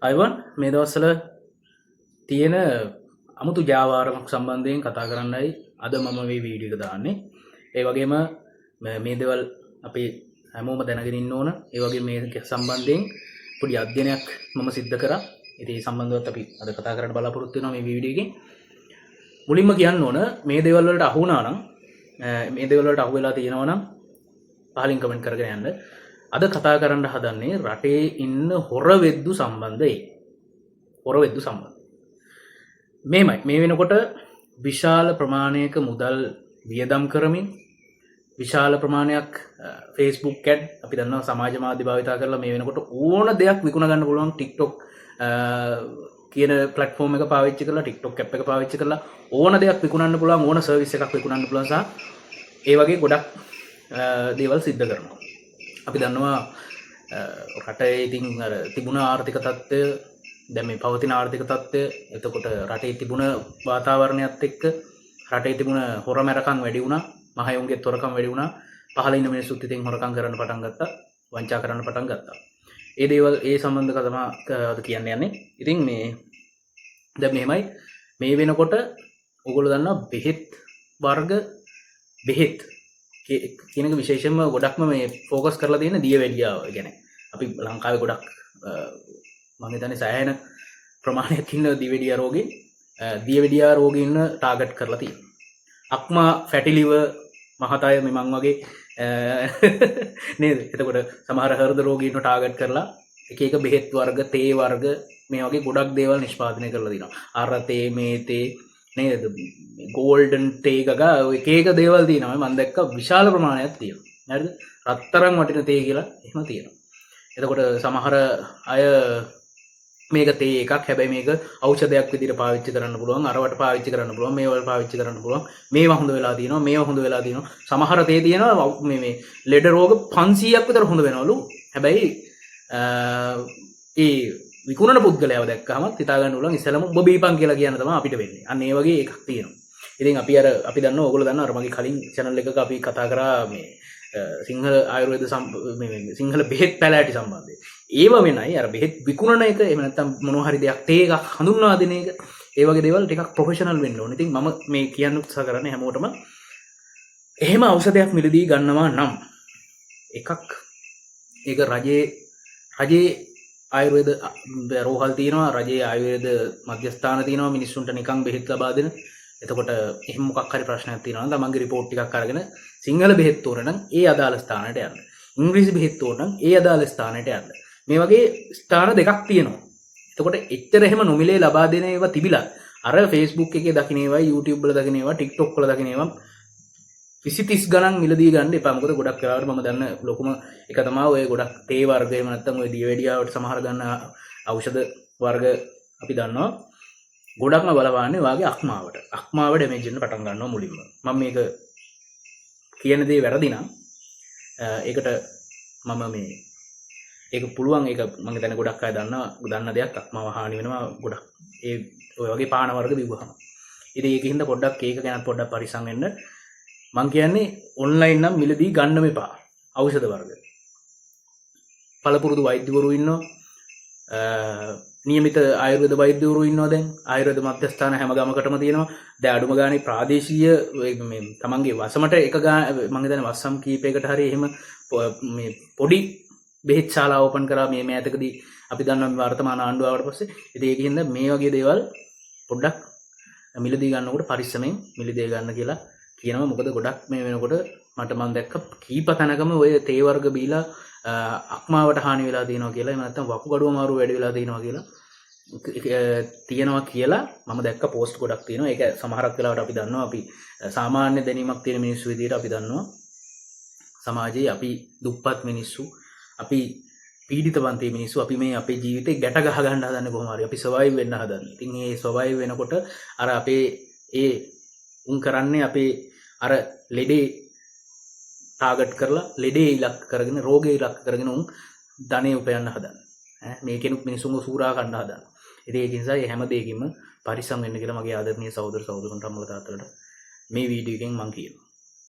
Ivan මේ දවස්වල තියෙන අමුතු ජාවාරමක් සම්බන්ධයෙන් කතා කරන්නයි අද මම මේ වීඩියෝ එක දාන්නේ. ඒ වගේම මේ දේවල් අපි හැමෝම දැනගෙන ඉන්න ඕන. ඒ වගේම මේ සම්බන්ධයෙන් පොඩි අධ්‍යයනයක් මම සිද්ධ කරා. ඉතින් ඒ සම්බන්ධවත් අපි අද කතා කරන්න බලාපොරොත්තු වෙනවා මේ වීඩියෝ එකේ. මුලින්ම කියන්න ඕන මේ දේවල් වලට අහු වුණා නම් මේ දේවල් වලට අහු වෙලා තියෙනවා නම් පහලින් කමෙන්ට් කරගෙන යන්න. අද කතා කරන්න හදන්නේ රටේ ඉන්න හොරවෙද්දු සම්බන්ධයෙන්. හොරවෙද්දු සම්බන්ධ. මේමයි මේ වෙනකොට විශාල ප්‍රමාණයක මුදල් වියදම් කරමින් විශාල ප්‍රමාණයක් Facebook ad අපි දන්නවා සමාජ මාධ්‍ය භාවිතා කරලා මේ වෙනකොට ඕන දෙයක් විකුණ ගන්න පුළුවන් TikTok කියන platform එක පාවිච්චි කරලා TikTok app එක පාවිච්චි කරලා ඕන දෙයක් විකුණන්න පුළුවන් ඕන service එකක් විකුණන්න පුළුවන් සහ ඒ වගේ ගොඩක් දේවල් සිද්ධ කරනවා. අපි දන්නවා රටේ ඉතින් අර තිබුණ ආර්ථික තත්ත්වය දැන් මේ පවතින ආර්ථික තත්ත්වය එතකොට රටේ තිබුණ වාතාවරණයත් එක්ක රටේ තිබුණ හොරමැරකම් වැඩි වුණා, මහයුන්ගෙත් හොරකම් වැඩි වුණා, පහළ ඉන්න මිනිස්සුත් ඉතින් හොරකම් කරන්න පටන් ගත්තා, වංචා කරන්න පටන් ගත්තා. ඒ දේවල් ඒ සම්බන්ධව තමයි අද කියන්න යන්නේ. ඉතින් මේ දැන් මෙහෙමයි මේ වෙනකොට ඔයගොල්ලෝ දන්නවා බෙහෙත් වර්ග බෙහෙත් කියන එක විශේෂයෙන්ම ගොඩක්ම මේ ફોකස් කරලා තියෙන දියවැඩියාව ගැන. අපි ලංකාවේ ගොඩක් මම හිතන්නේ සෑහෙන ප්‍රමාණයක් ඉන්න දියවැඩියා රෝගීන් ටාගට් කරලා තියෙනවා. අක්මා ෆැටි ලිවර් මහතය මෙමන් වගේ නේද? එතකොට සමහර හෘද රෝගීන්ව ටාගට් කරලා එක එක බෙහෙත් වර්ග, තේ වර්ග මේ වගේ ගොඩක් දේවල් නිෂ්පාදනය කරලා තියෙනවා. අර තේ මේ තේ නේද? ගෝල්ඩන් තේ ගගා එක එක දේවල් තියෙනවා. මම දැක්ක විශාල ප්‍රමාණයක් තියෙනවා. හරිද? රත්තරන් වටින තේ කියලා එහෙම තියෙනවා. එතකොට සමහර අය මේක තේ එකක් හැබැයි මේක ඖෂධයක් විදිහට පාවිච්චි කරන්න පුළුවන්, අරවට පාවිච්චි කරන්න පුළුවන්, මේවල් පාවිච්චි කරන්න පුළුවන්, මේවා හොඳ වෙලා තියෙනවා, මේවා හොඳ වෙලා තියෙනවා. සමහර තේ තියෙනවා මේ ලෙඩ රෝග 500ක් විතර හොඳ වෙනවලු. හැබැයි ඒ විකුණන පුද්ගලයාව දැක්කම හිතා ගන්න උලන් ඉස්සලම ඔබ බීපන් කියලා කියන තමයි අපිට වෙන්නේ. අන්න ඒ වගේ එකක් තියෙනවා. ඉතින් අපි දන්නවා ඕගොල්ලෝ දන්නවා අර මගේ කලින් channel එකක අපි කතා කරා මේ සිංහල ආයුර්වේද සිංහල බෙහෙත් පැලෑටි සම්බන්ධයෙන්. ඒව වෙනයි අර බෙහෙත් විකුණන එක එහෙම නැත්නම් මොනවා හරි දෙයක් තේ එකක් හඳුන්වා දෙන එක ඒ වගේ දේවල් ටිකක් ප්‍රොෆෙෂනල් වෙන්න ඕනේ. ඉතින් මම මේ කියන්න උත්සාහ කරන්නේ හැමෝටම එහෙම ඖෂධයක් මිලදී ගන්නවා නම් එකක් ඒක රජයේ ආයුර්වේද රෝහල් තියෙනවා, රජයේ ආයුර්වේද මධ්‍යස්ථාන තියෙනවා මිනිස්සුන්ට නිකන් බෙහෙත් ලබා දෙන. එතකොට එහෙම මොකක් හරි ප්‍රශ්නයක් තියෙනවා නම් තමන්ගේ report ටිකක් අරගෙන සිංහල බෙහෙත් තෝරන නම් ඒ අදාළ ස්ථානයට යන්න. ඉංග්‍රීසි බෙහෙත් තෝරන නම් ඒ අදාළ ස්ථානයට යන්න. මේ වගේ ස්ථාන දෙකක් තියෙනවා. එතකොට එච්චර එහෙම නොමිලේ ලබා දෙන ඒවා තිබිලා අර Facebook එකේ දකින්න ඒවා, YouTube වල දකින්න ඒවා, TikTok වල දකින්න ඒවා 20 30 ගණන් මිලදී ගන්න එපා. මොකද ගොඩක් වෙලාවට මම දන්න ලොකුම එක තමයි ඔය ගොඩක් තේ වර්ග එහෙම නැත්නම් ඔය දියවැඩියාවට සමහර ගන්න ඖෂධ වර්ග අපි දන්නවා ගොඩක්ම බලපාන්නේ වාගේ අක්මාව ඩැමේජ් වෙන්න පටන් ගන්නවා මුලින්ම. මම මේක කියන දේ වැරදි නම් ඒකට මම මේ ඒක පුළුවන් ඒක මම හිතන්නේ ගොඩක් අය දන්න දෙයක් අක්මාව හානි වෙනවා ගොඩක් ඒ ඔය වගේ පාන වර්ග බිව්වහම. ඉතින් ඒකින්ද පොඩ්ඩක් ඒක ගැන පොඩ්ඩක් පරිස්සම් වෙන්න. මම කියන්නේ ඔන්ලයින් නම් මිලදී ගන්න මෙපා ඖෂධ වර්ග. පළපුරුදු වෛද්‍යවරු ඉන්නවා. නියමිත ආයුර්වේද වෛද්‍යවරු ඉන්නවා දැන්. ආයුර්වේද මධ්‍යස්ථාන හැම ගමකටම තියෙනවා. දැන් අඩුම ගානේ ප්‍රාදේශීය මේ තමන්ගේ වසමට එක මම හිතන්නේ වසම් කීපයකට හරි එහෙම මේ පොඩි බෙහෙත් ශාලා ඕපන් කරා මේ මෑතකදී අපි දන්නවා මේ වර්තමාන ආණ්ඩුව ආවට පස්සේ. ඉතින් ඒකින්ද මේ වගේ දේවල් පොඩ්ඩක් මිලදී ගන්නකොට පරිස්සමෙන් මිලදී ගන්න කියලා කියනවා. මොකද ගොඩක් මේ වෙනකොට මට මම දැක්ක කීප තැනකම ඔය තේ වර්ග බීලා අක්මාවට හානි වෙලා තියෙනවා කියලා, එහෙම නැත්නම් වකුගඩුව අමාරු වැඩි වෙලා තියෙනවා කියලා මම දැක්ක පෝස්ට් ගොඩක් තියෙනවා. ඒක සමහරක් වෙලාවට අපි දන්නවා අපි සාමාන්‍ය දැනීමක් තියෙන මිනිස්සු විදිහට අපි දන්නවා සමාජයේ අපි දුප්පත් මිනිස්සු, අපි පීඩිතවන්තී මිනිස්සු, අපි මේ අපේ ජීවිතේ ගැට ගහ ගන්න හදන්නේ කොහොම හරි. අපි සර්වයිව් වෙන්න හදන්නේ. ඉතින් මේ සර්වයිව් වෙනකොට අර අපේ උන් කරන්නේ අපේ අර ලෙඩේ ටාගට් කරලා ලෙඩේ ඉලක්ක කරගෙන රෝගේ ඉලක්ක කරගෙන උන් ධනෙ උපයන්න හදනවා. මේකෙනුත් මිනිසුන්ව සූරා ගන්න හදනවා. ඉතින් ඒක නිසා මේ හැම දෙයකින්ම පරිස්සම් වෙන්න කියලා මගේ ආදරණීය සහෝදර සහෝදරතුන්ට අම්මලා තාත්තලාට මේ වීඩියෝ එකෙන් මම කියනවා.